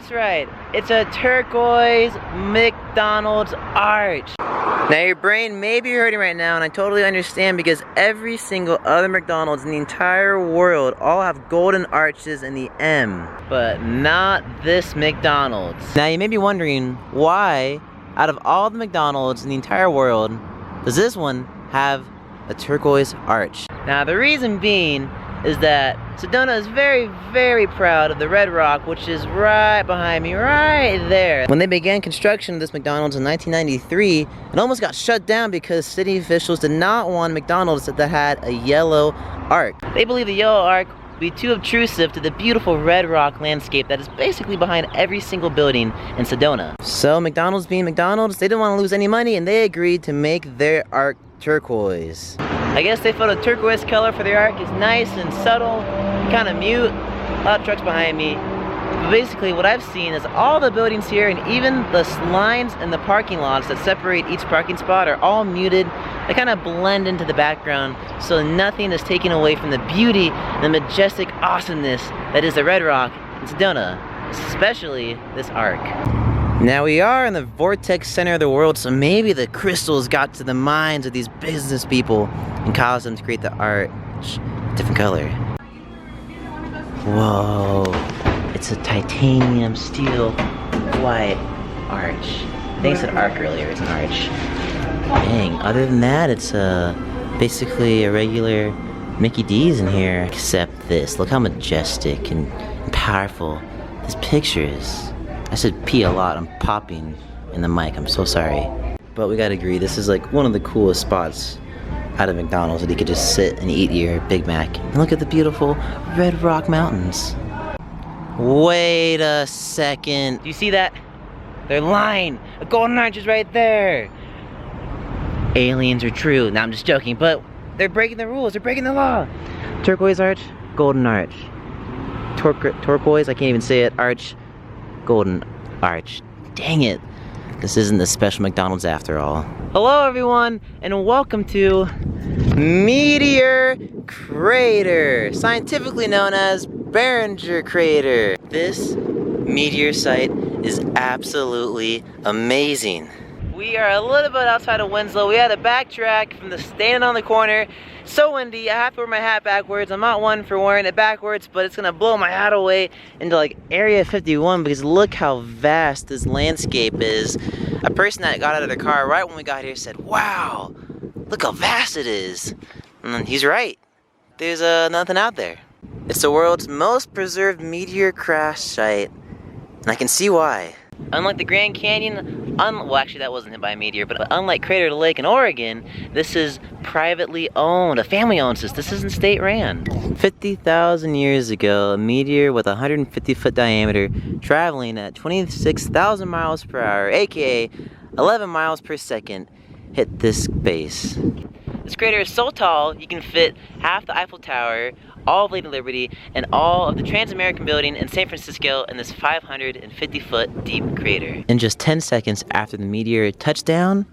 That's right. It's a turquoise McDonald's arch. Now your brain may be hurting right now, and I totally understand because every single other McDonald's in the entire world all have golden arches in the M. But not this McDonald's. Now you may be wondering why, out of all the McDonald's in the entire world, does this one have a turquoise arch? Now the reason being is that Sedona is very, very proud of the Red Rock, which is right behind me, right there. When they began construction of this McDonald's in 1993, it almost got shut down because city officials did not want McDonald's that had a yellow arc. They believe the yellow arc would be too obtrusive to the beautiful Red Rock landscape that is basically behind every single building in Sedona. So McDonald's being McDonald's, they didn't want to lose any money and they agreed to make their arc turquoise. I guess they felt a turquoise color for the arc is nice and subtle, kind of mute. A lot of trucks behind me. But basically what I've seen is all the buildings here and even the lines in the parking lots that separate each parking spot are all muted. They kind of blend into the background so nothing is taken away from the beauty and the majestic awesomeness that is the Red Rock in Sedona, especially this arc. Now we are in the vortex center of the world, so maybe the crystals got to the minds of these business people and caused them to create the arch different color. Whoa, it's a titanium steel white arch. I think I said arc earlier, it's an arch. Dang, other than that, it's basically a regular Mickey D's in here, except this. Look how majestic and powerful this picture is. I said pee a lot, I'm popping in the mic, I'm so sorry. But we gotta agree, this is like one of the coolest spots out of McDonald's that you could just sit and eat your Big Mac. And look at the beautiful Red Rock Mountains. Wait a second. Do you see that? They're lying. A golden arch is right there. Aliens are true. Now I'm just joking, but they're breaking the rules, they're breaking the law. Turquoise arch, golden arch. Turquoise, I can't even say it, arch. Golden arch. Dang it. This isn't the special McDonald's after all. Hello everyone, and welcome to Meteor Crater, scientifically known as Barringer Crater. This meteor site is absolutely amazing. We are a little bit outside of Winslow. We had to backtrack from the standing on the corner. So windy, I have to wear my hat backwards. I'm not one for wearing it backwards, but it's gonna blow my hat away into like Area 51 because look how vast this landscape is. A person that got out of their car right when we got here said, wow, look how vast it is. And he's right. There's nothing out there. It's the world's most preserved meteor crash site, and I can see why. Unlike the Grand Canyon, well actually that wasn't hit by a meteor, but unlike Crater Lake in Oregon, this is privately owned. A family owns this. This isn't state ran. 50,000 years ago, a meteor with a 150-foot diameter traveling at 26,000 miles per hour, aka 11 miles per second, hit this base. This crater is so tall, you can fit half the Eiffel Tower, all of Lady Liberty, and all of the Trans-American Building in San Francisco in this 550-foot deep crater. In just 10 seconds after the meteor touched down,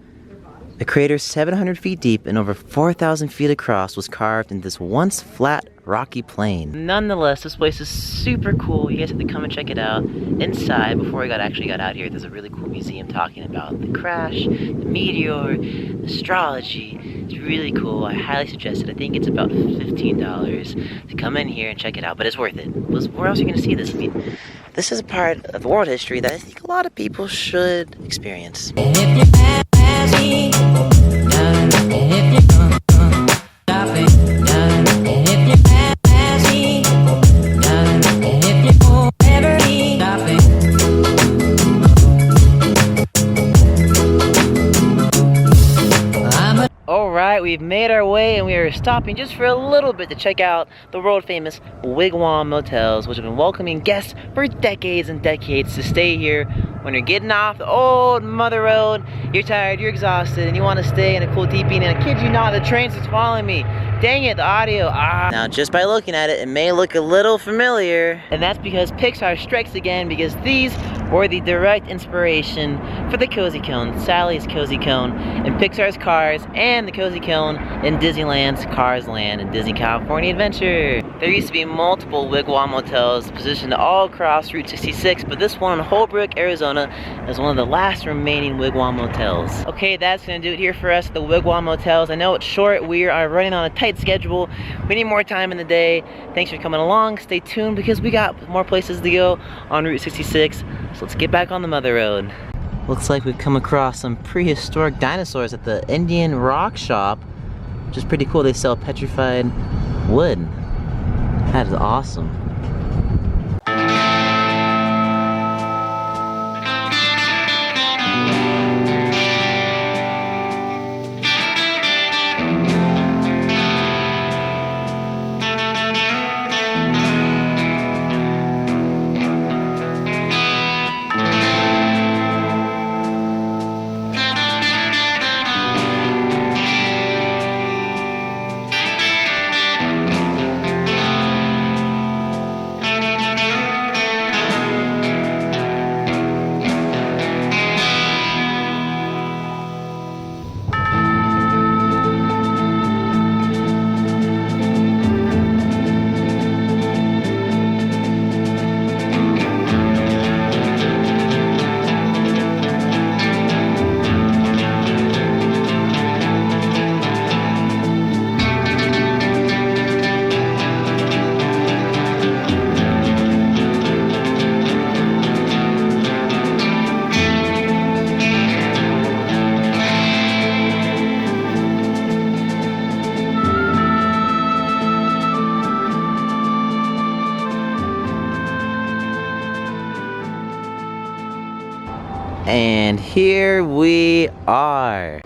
the crater 700 feet deep and over 4,000 feet across was carved in this once flat, rocky plain. Nonetheless, this place is super cool. You guys have to come and check it out. Inside, before I actually got out here, there's a really cool museum talking about the crash, the meteor, astrology. It's really cool. I highly suggest it. I think it's about $15 to come in here and check it out, but it's worth it. Where else are you gonna see this? I mean, this is a part of world history that I think a lot of people should experience. Alright, we've made our way and we are stopping just for a little bit to check out the world famous Wigwam Motels, which have been welcoming guests for decades and decades to stay here when you're getting off the old mother road, you're tired, you're exhausted, and you want to stay in a cool teepee, and I kid you not, the train's just following me. Dang it, the audio, Now, just by looking at it, it may look a little familiar. And that's because Pixar strikes again, because these were the direct inspiration for the Cozy Cone, Sally's Cozy Cone, and Pixar's Cars, and the Cozy Cone in Disneyland's Cars Land and Disney California Adventure. There used to be multiple Wigwam motels positioned all across Route 66, but this one in Holbrook, Arizona is one of the last remaining Wigwam motels. Okay, that's gonna do it here for us at the Wigwam motels. I know it's short, we are running on a tight schedule. We need more time in the day. Thanks for coming along. Stay tuned because we got more places to go on Route 66. So let's get back on the mother road. Looks like we've come across some prehistoric dinosaurs at the Indian Rock Shop, which is pretty cool. They sell petrified wood. That is awesome. And here we are.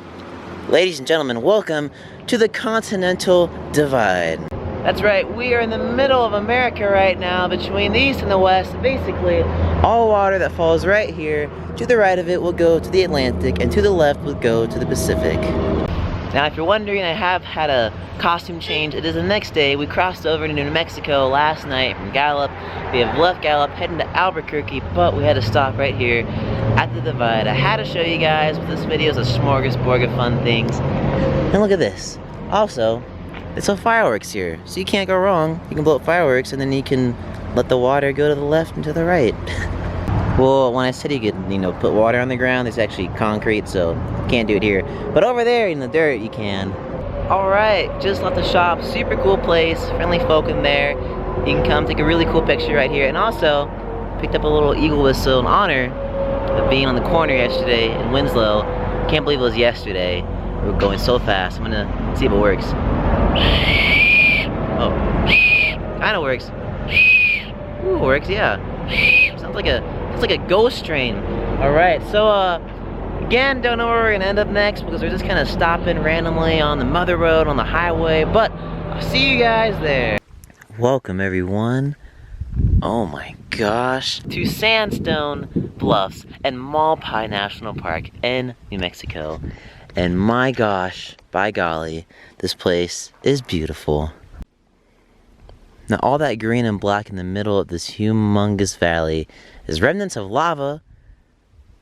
Ladies and gentlemen, welcome to the Continental Divide. That's right, we are in the middle of America right now, between the east and the west. Basically, all water that falls right here, to the right of it will go to the Atlantic, and to the left will go to the Pacific. Now, if you're wondering, I have had a costume change. It is the next day. We crossed over to New Mexico last night from Gallup. We have left Gallup, heading to Albuquerque, but we had to stop right here at the Divide. I had to show you guys, but this video is a smorgasbord of fun things. And look at this. Also, it's a fireworks here, so you can't go wrong. You can blow up fireworks, and then you can let the water go to the left and to the right. Well, when I said you could, put water on the ground, there's actually concrete, so you can't do it here. But over there in the dirt, you can. Alright, just left the shop. Super cool place, friendly folk in there. You can come take a really cool picture right here. And also, picked up a little eagle whistle in honor of being on the corner yesterday in Winslow. Can't believe it was yesterday. We were going so fast. I'm gonna see if it works. Oh, kinda works. Ooh, works, yeah. Sounds like a ghost train. Alright, so again, don't know where we're gonna end up next because we're just kind of stopping randomly on the mother road on the highway, but I'll see you guys there. Welcome everyone. Oh my gosh. To Sandstone Bluffs and Malpais National Park in New Mexico. And my gosh, by golly, this place is beautiful. Now all that green and black in the middle of this humongous valley is remnants of lava,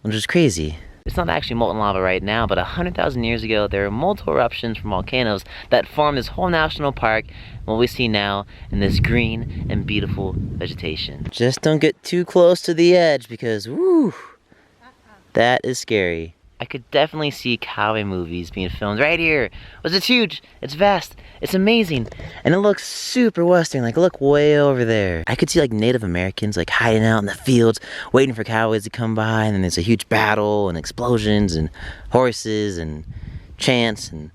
which is crazy. It's not actually molten lava right now, but 100,000 years ago, there were multiple eruptions from volcanoes that formed this whole national park, and what we see now in this green and beautiful vegetation. Just don't get too close to the edge because, woo, that is scary. I could definitely see cowboy movies being filmed right here. It's huge, it's vast, it's amazing. And it looks super western, like look way over there. I could see like Native Americans like hiding out in the fields, waiting for cowboys to come by, and then there's a huge battle and explosions and horses and chants and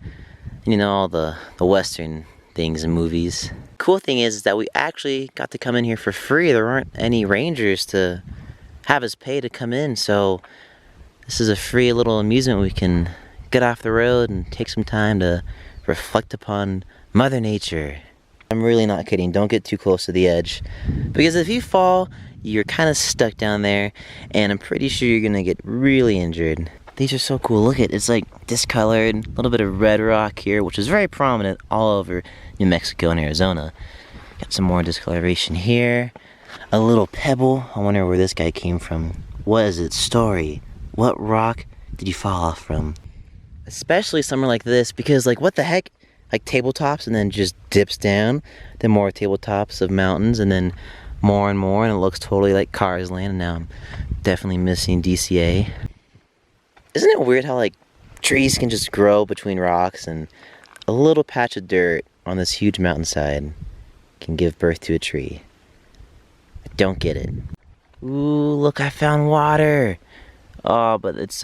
all the western things in movies. Cool thing is that we actually got to come in here for free. There aren't any rangers to have us pay to come in, so this is a free little amusement. We can get off the road and take some time to reflect upon Mother Nature. I'm really not kidding. Don't get too close to the edge. Because if you fall, you're kind of stuck down there, and I'm pretty sure you're gonna get really injured. These are so cool. Look at it. It's like discolored, a little bit of red rock here, which is very prominent all over New Mexico and Arizona. Got some more discoloration here. A little pebble. I wonder where this guy came from. What is its story? What rock did you fall off from? Especially somewhere like this, because like what the heck? like tabletops and then just dips down. Then more tabletops of mountains and then more and more, and it looks totally like Cars Land. And now I'm definitely missing DCA. Isn't it weird how like trees can just grow between rocks, and a little patch of dirt on this huge mountainside can give birth to a tree? I don't get it. Ooh, look, I found water. Oh, but it's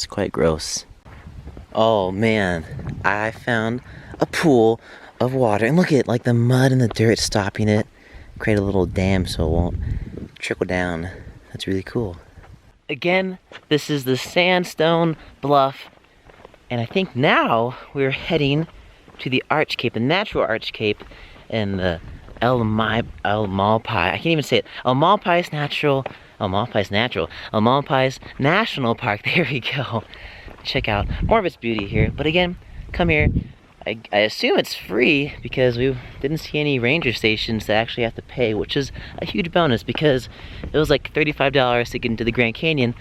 quite gross. Oh man, I found a pool of water, and look at like the mud and the dirt stopping it. Create a little dam so it won't trickle down. That's really cool. Again, this is the sandstone bluff, and I think now we're heading to the Arch Cape, the natural Arch Cape, and the Malpais. I can't even say it. Malpais National Park. There we go. Check out more of its beauty here. But again, come here. I assume it's free because we didn't see any ranger stations that actually have to pay, which is a huge bonus because it was like $35 to get into the Grand Canyon.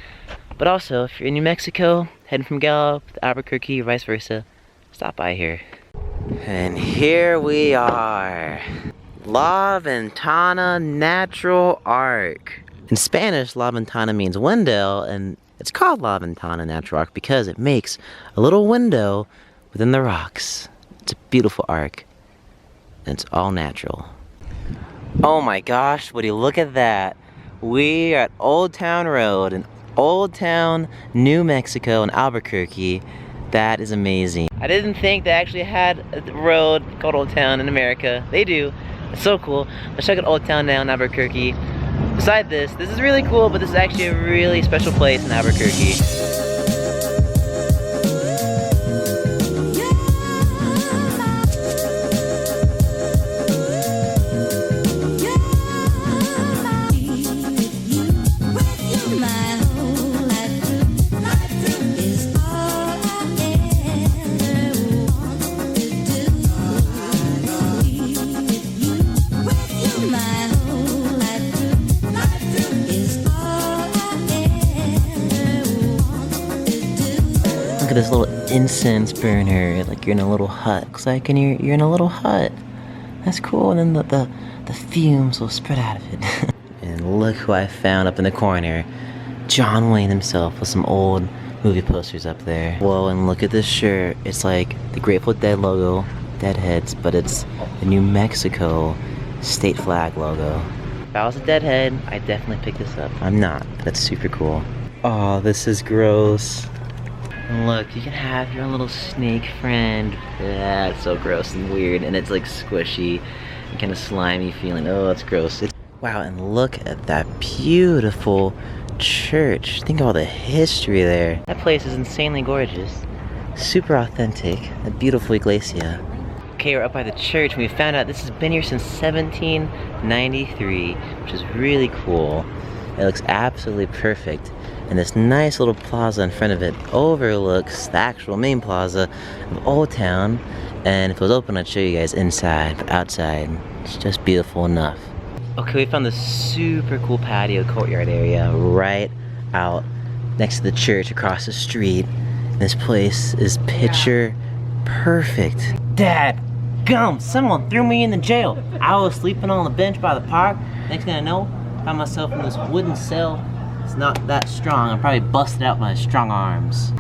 But also, if you're in New Mexico, heading from Gallup to Albuquerque or vice versa, stop by here. And here we are. La Ventana Natural Arc. In Spanish, La Ventana means window, and it's called La Ventana Natural Arc because it makes a little window within the rocks. It's a beautiful arc, and it's all natural. Oh my gosh, would you look at that? We are at Old Town Road in Old Town, New Mexico in Albuquerque. That is amazing. I didn't think they actually had a road called Old Town in America. They do. It's so cool. Let's check out Old Town now in Albuquerque. Beside this is really cool, but this is actually a really special place in Albuquerque. Look at this little incense burner, like you're in a little hut. Looks like you're in a little hut. That's cool, and then the fumes will spread out of it. And look who I found up in the corner. John Wayne himself with some old movie posters up there. Whoa, and look at this shirt. It's like the Grateful Dead logo, Deadheads, but it's the New Mexico state flag logo. If I was a Deadhead, I'd definitely pick this up. I'm not, but that's super cool. Oh, this is gross. And look, you can have your own little snake friend. That's so gross and weird, and it's like squishy and kind of slimy feeling. Oh, it's gross. Wow, and look at that beautiful church. Think of all the history there. That place is insanely gorgeous. Super authentic. A beautiful iglesia. Okay, we're up by the church, and we found out this has been here since 1793, which is really cool. It looks absolutely perfect. And this nice little plaza in front of it overlooks the actual main plaza of Old Town. And if it was open, I'd show you guys inside, but outside, it's just beautiful enough. Okay, we found this super cool patio courtyard area right out next to the church across the street. And this place is picture perfect. Dad, gum, someone threw me in the jail. I was sleeping on the bench by the park. Next thing I know, I found myself in this wooden cell. It's not that strong. I'm probably busted out by strong arms.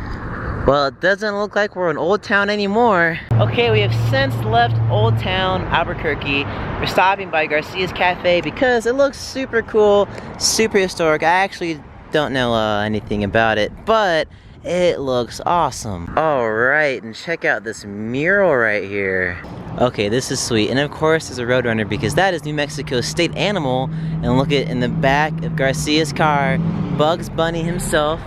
Well, it doesn't look like we're in Old Town anymore. Okay, we have since left Old Town, Albuquerque. We're stopping by Garcia's Cafe because it looks super cool, super historic. I actually don't know anything about it, but it looks awesome. All right, and check out this mural right here. Okay, this is sweet. And of course, there's a Roadrunner because that is New Mexico's state animal. And look at in the back of Garcia's car, Bugs Bunny himself.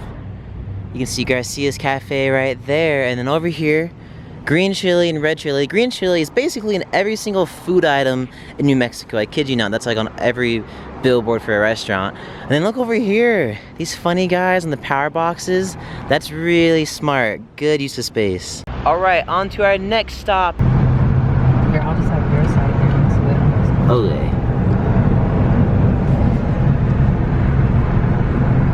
You can see Garcia's Cafe right there. And then over here, green chili and red chili. Green chili is basically in every single food item in New Mexico. I kid you not, that's like on every billboard for a restaurant. And then look over here, these funny guys on the power boxes. That's really smart. Good use of space. All right, on to our next stop. Here, I'll just have your side here. Okay.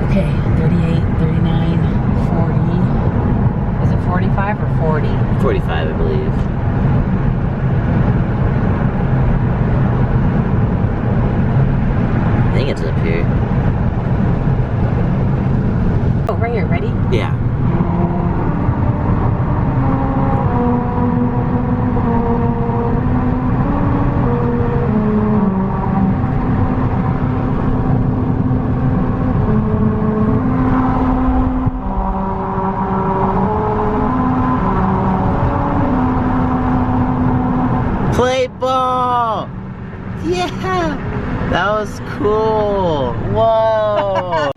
Okay, 38, 39, 40. Is it 45 or 40? 45, I believe. Whoa! Yeah! That was cool! Whoa!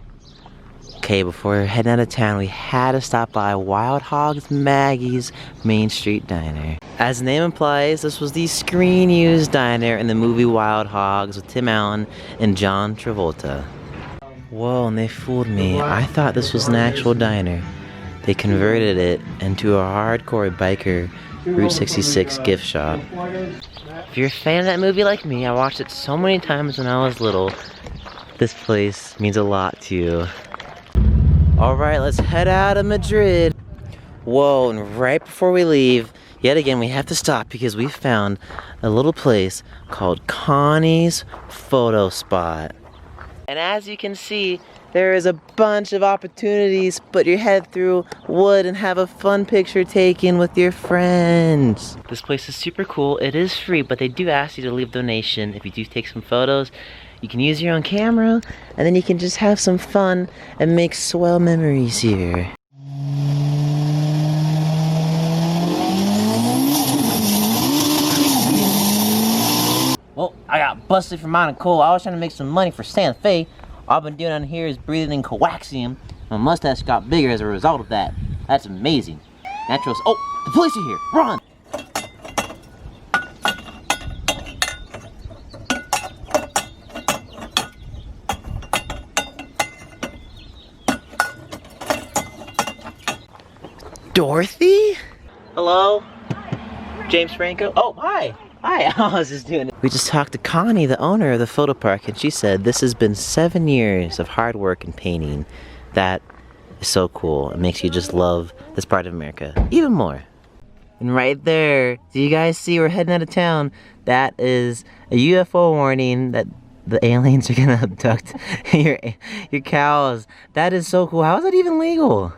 Okay, before heading out of town, we had to stop by Wild Hogs Maggie's Main Street Diner. As the name implies, this was the screen-used diner in the movie Wild Hogs with Tim Allen and John Travolta. Whoa, and they fooled me. I thought this was an actual diner. They converted it into a hardcore biker Route 66 gift shop. If you're a fan of that movie like me, I watched it so many times when I was little. This place means a lot to you. Alright, let's head out of Madrid. Whoa, and right before we leave, yet again we have to stop because we found a little place called Connie's Photo Spot. And as you can see, there is a bunch of opportunities to put your head through wood and have a fun picture taken with your friends. This place is super cool. It is free, but they do ask you to leave a donation if you do take some photos. You can use your own camera, and then you can just have some fun and make swell memories here. Well, I got busted for mining coal. I was trying to make some money for Santa Fe. All I've been doing down here is breathing in coaxium. My mustache got bigger as a result of that. That's amazing. Naturals. Oh, the police are here. Run! Dorothy? Hello? James Franco? Oh, hi. Hi, I was just doing it. We just talked to Connie, the owner of the photo park, and she said this has been 7 years of hard work and painting. That is so cool. It makes you just love this part of America even more. And right there, do you guys see we're heading out of town? That is a UFO warning that the aliens are gonna abduct your cows. That is so cool. How is that even legal?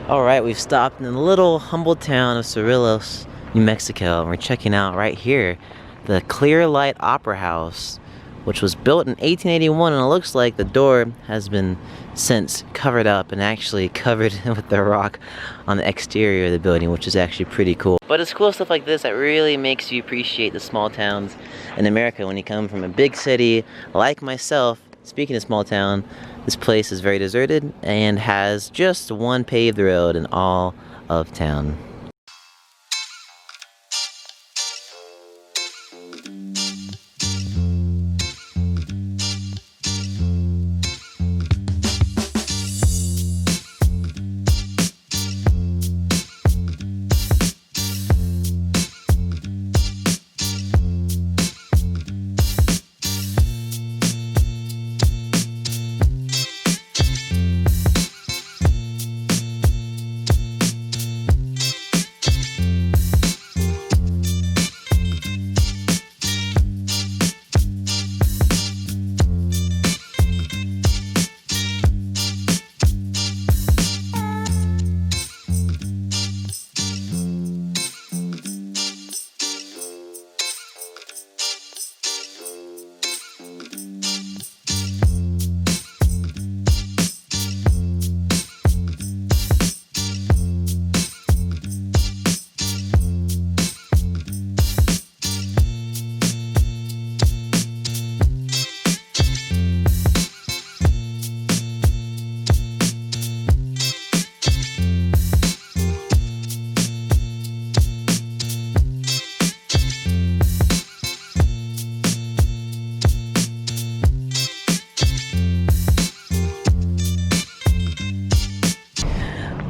Alright, we've stopped in the little humble town of Cerrillos, New Mexico, and we're checking out right here the Clear Light Opera House, which was built in 1881, and it looks like the door has been since covered up and actually covered with the rock on the exterior of the building, which is actually pretty cool. But it's cool stuff like this that really makes you appreciate the small towns in America when you come from a big city like myself. Speaking of small town, this place is very deserted and has just one paved road in all of town.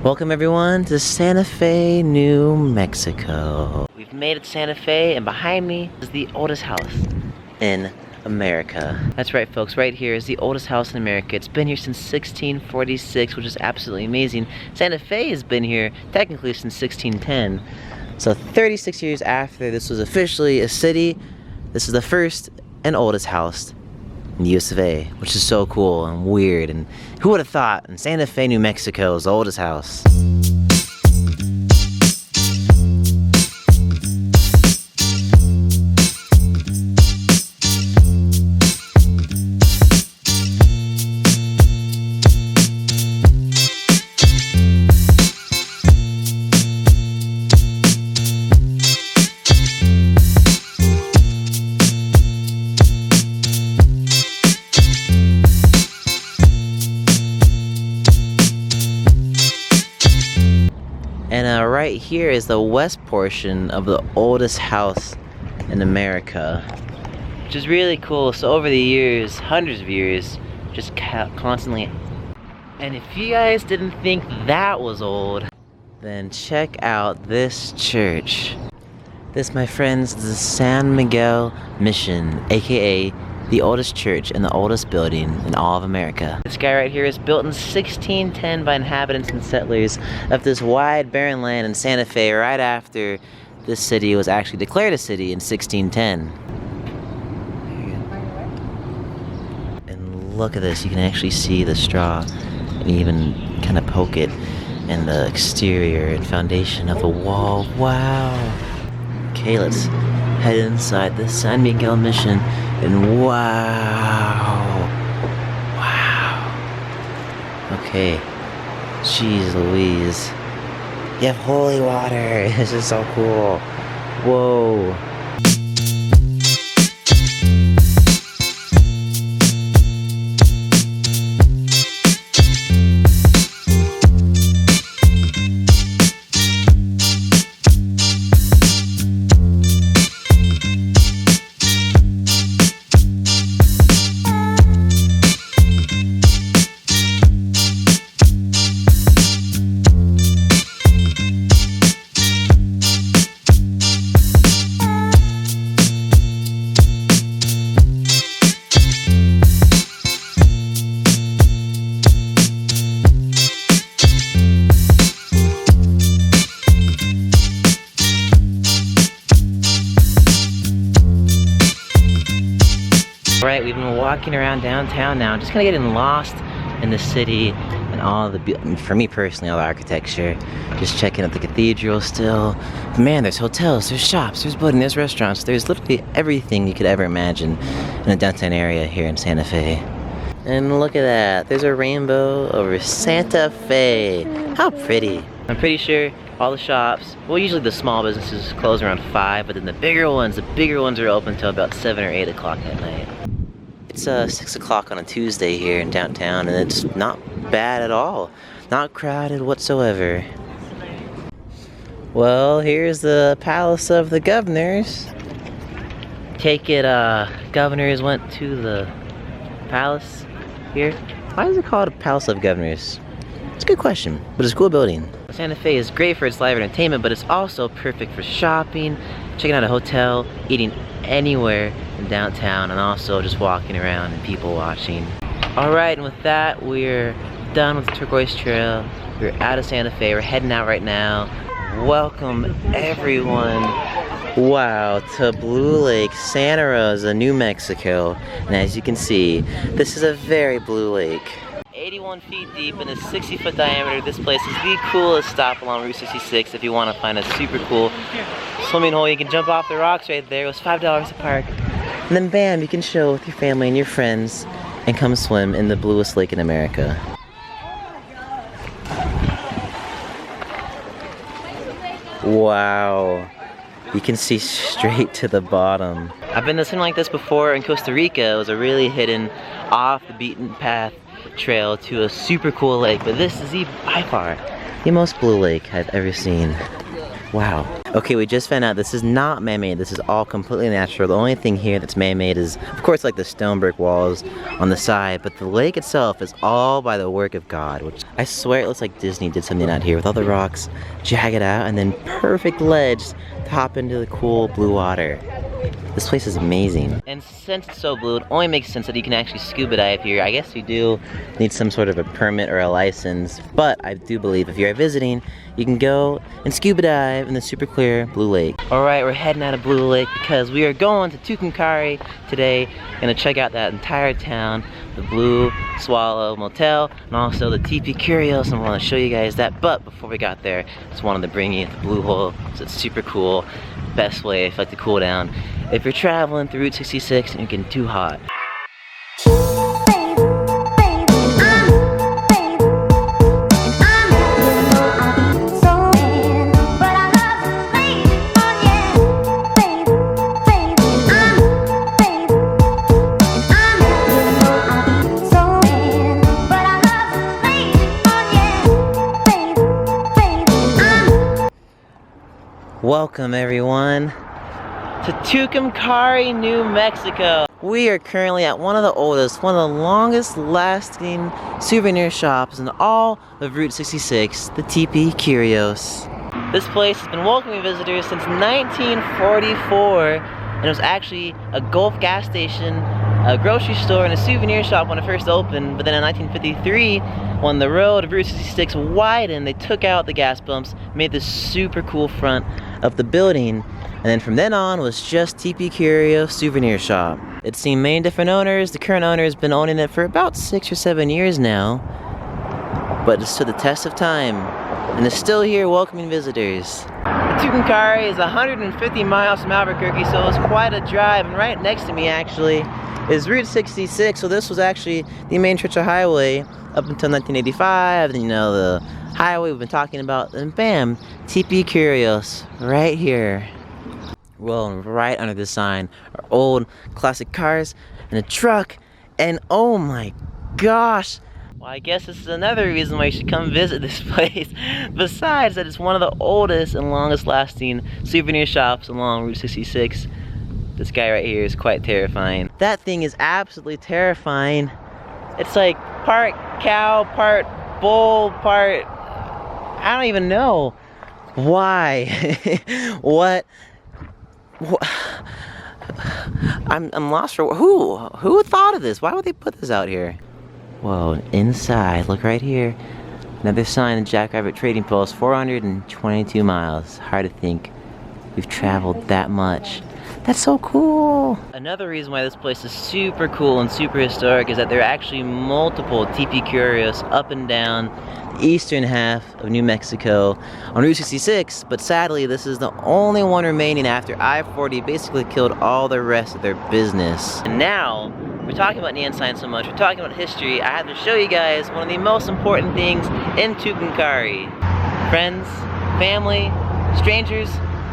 Welcome everyone to Santa Fe, New Mexico. We've made it to Santa Fe, and behind me is the oldest house in America. That's right folks, right here is the oldest house in America. It's been here since 1646, which is absolutely amazing. Santa Fe has been here technically since 1610. So 36 years after this was officially a city, this is the first and oldest house in the US of A, which is so cool and weird, and who would have thought in Santa Fe, New Mexico is the oldest house. right here is the west portion of the oldest house in America, which is really cool. So over the years, hundreds of years, just constantly. And if you guys didn't think that was old, then check out this church. This, my friends, is the San Miguel Mission, aka the oldest church and the oldest building in all of America. This guy right here is built in 1610 by inhabitants and settlers of this wide barren land in Santa Fe right after this city was actually declared a city in 1610. And look at this, you can actually see the straw and even kind of poke it in the exterior and foundation of the wall. Wow. Okay, let's head inside the San Miguel Mission. And wow. Okay. Jeez Louise. You have holy water. This is so cool. Whoa. Alright, we've been walking around downtown now, just kind of getting lost in the city and all the, for me personally, all the architecture. Just checking out the cathedral still. But man, there's hotels, there's shops, there's boating, there's restaurants, there's literally everything you could ever imagine in a downtown area here in Santa Fe. And look at that, there's a rainbow over Santa Fe. How pretty. I'm pretty sure all the shops, well, usually the small businesses close around 5, but then the bigger ones are open till about 7 or 8 o'clock at night. It's 6 o'clock on a Tuesday here in downtown, and it's not bad at all. Not crowded whatsoever. Well, here's the Palace of the Governors. Take it, governors went to the palace here. Why is it called a Palace of Governors? It's a good question, but it's a cool building. Santa Fe is great for its live entertainment, but it's also perfect for shopping, checking out a hotel, eating anywhere in downtown, and also just walking around and people watching. Alright, and with that, we're done with the Turquoise Trail. We're out of Santa Fe. We're heading out right now. Welcome, everyone. Wow, to Blue Lake, Santa Rosa, New Mexico. And as you can see, this is a very blue lake. 81 feet deep and a 60-foot diameter. This place is the coolest stop along Route 66 if you want to find a super cool swimming hole. You can jump off the rocks right there. It was $5 a park. And then bam, you can chill with your family and your friends and come swim in the bluest lake in America. Wow. You can see straight to the bottom. I've been to something like this before in Costa Rica. It was a really hidden, off the beaten path trail to a super cool lake, but this is by far the most blue lake I've ever seen. Wow. Okay, we just found out this is not man-made. This is all completely natural. The only thing here that's man-made is, of course, like the stone brick walls on the side, but the lake itself is all by the work of God, which I swear it looks like Disney did something out here with all the rocks jagged out and then perfect ledge to hop into the cool blue water. This place is amazing. And since it's so blue, it only makes sense that you can actually scuba dive here. I guess you do need some sort of a permit or a license, but I do believe if you're visiting, you can go and scuba dive in the super clear blue lake. Alright, we're heading out of Blue Lake because we are going to Tucumcari today. Gonna check out that entire town, the Blue Swallow Motel, and also the Teepee Curios, and I want to show you guys that. But before we got there, just wanted to bring you the Blue Hole, because it's super cool. Best way if you like to cool down if you're traveling through Route 66 and you're getting too hot. Welcome everyone to Tucumcari, New Mexico. We are currently at one of the oldest, one of the longest lasting souvenir shops in all of Route 66, the Teepee Curios. This place has been welcoming visitors since 1944, and it was actually a Gulf gas station, a grocery store, and a souvenir shop when it first opened. But then in 1953, when the road of Route 66 widened, they took out the gas pumps, made this super cool front of the building, and then from then on was just Teepee Curio Souvenir Shop. It's seen many different owners. The current owner has been owning it for about 6 or 7 years now, but it's stood the test of time and is still here welcoming visitors. Tucumcari is 150 miles from Albuquerque, so it's quite a drive, and right next to me actually is Route 66, so this was actually the main stretch of highway up until 1985, and you know, the highway we've been talking about, and bam, Teepee Curios, right here. Well, right under the sign are old classic cars and a truck, and oh my gosh, well, I guess this is another reason why you should come visit this place. Besides that, it's one of the oldest and longest lasting souvenir shops along Route 66. This guy right here is quite terrifying. That thing is absolutely terrifying. It's like part cow, part bull, part... I don't even know. Why? What? I'm lost for... Who thought of this? Why would they put this out here? Whoa, inside, look right here. Another sign of Jackrabbit Trading Post, 422 miles. Hard to think we've traveled that much. That's so cool. Another reason why this place is super cool and super historic is that there are actually multiple Teepee Curios up and down the eastern half of New Mexico on Route 66, but sadly this is the only one remaining after I-40 basically killed all the rest of their business. And now, we're talking about neon signs so much, we're talking about history, I have to show you guys one of the most important things in Tucumcari. Friends, family, strangers,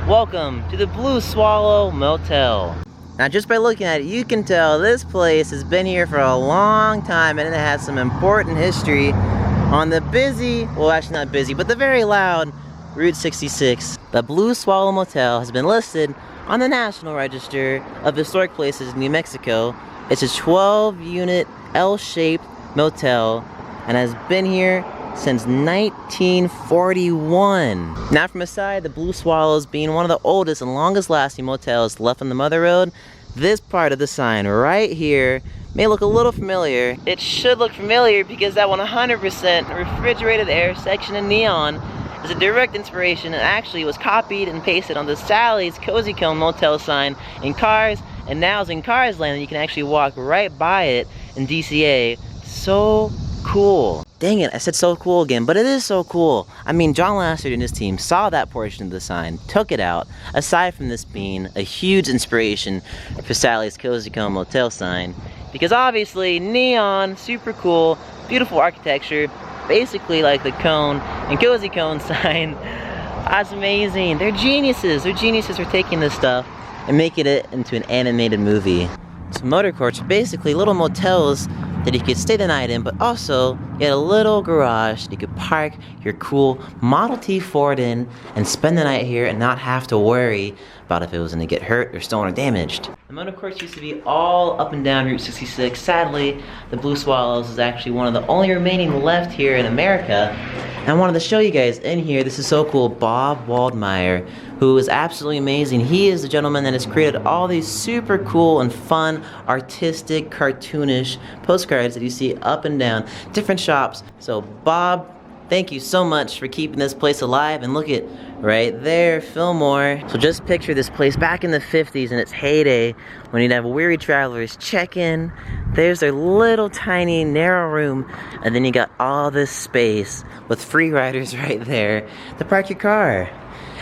welcome to the Blue Swallow Motel. Now just by looking at it, you can tell this place has been here for a long time, and it has some important history on the busy, well actually not busy, but the very loud Route 66. The Blue Swallow Motel has been listed on the National Register of Historic Places in New Mexico. It's a 12-unit L-shaped motel and has been here since 1941. Now from aside, the Blue Swallows being one of the oldest and longest lasting motels left on the Mother Road, this part of the sign right here may look a little familiar. It should look familiar because that 100% refrigerated air section in neon is a direct inspiration and actually was copied and pasted on the Sally's Cozy Cone Motel sign in Cars, and now it's in Cars Land and you can actually walk right by it in DCA. So cool. Dang it, I said so cool again, but it is so cool. I mean, John Lastard and his team saw that portion of the sign, took it out, aside from this being a huge inspiration for Sally's Cozy Cone Motel sign, because obviously neon, super cool, beautiful architecture, basically like the cone and Cozy Cone sign. That's amazing. They're geniuses. They're geniuses for taking this stuff and making it into an animated movie. So motor courts are basically little motels that you could stay the night in, but also you had a little garage that you could park your cool Model T Ford in and spend the night here and not have to worry about if it was going to get hurt or stolen or damaged. The motor courts used to be all up and down Route 66. Sadly, the Blue Swallows is actually one of the only remaining left here in America. And I wanted to show you guys in here, this is so cool, Bob Waldmeyer, who is absolutely amazing. He is the gentleman that has created all these super cool and fun, artistic, cartoonish postcards that you see up and down different shops. So Bob, thank you so much for keeping this place alive, and look at right there, Fillmore. So just picture this place back in the 50s in its heyday when you'd have weary travelers check in. There's their little tiny narrow room, and then you got all this space with free riders right there to park your car.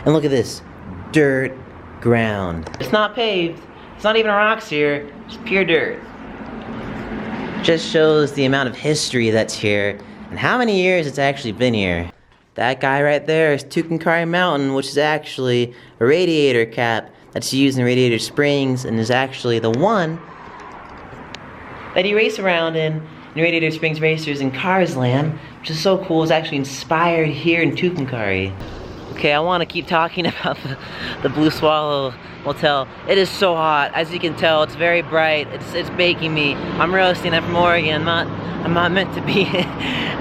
And look at this, dirt ground. It's not paved, it's not even rocks here, it's pure dirt. Just shows the amount of history that's here and how many years it's actually been here. That guy right there is Tucumcari Mountain, which is actually a radiator cap that's used in Radiator Springs and is actually the one that you race around in Radiator Springs Racers in Cars Land, which is so cool. It's actually inspired here in Tucumcari. Okay, I want to keep talking about the Blue Swallow Motel. It is so hot, as you can tell. It's very bright. It's baking me. I'm roasting. I'm from Oregon. I'm not meant to be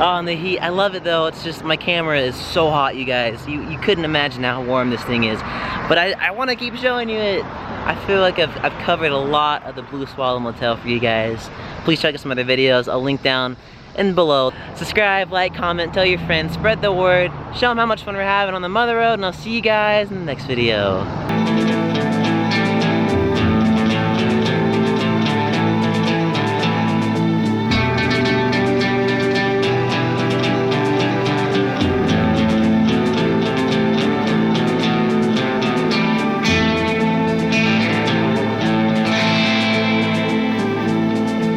on the heat. I love it though. It's just my camera is so hot, you guys. You couldn't imagine how warm this thing is. But I want to keep showing you it. I feel like I've covered a lot of the Blue Swallow Motel for you guys. Please check out some other videos. I'll link down and below. Subscribe, like, comment, tell your friends, spread the word, show them how much fun we're having on the Mother Road, and I'll see you guys in the next video.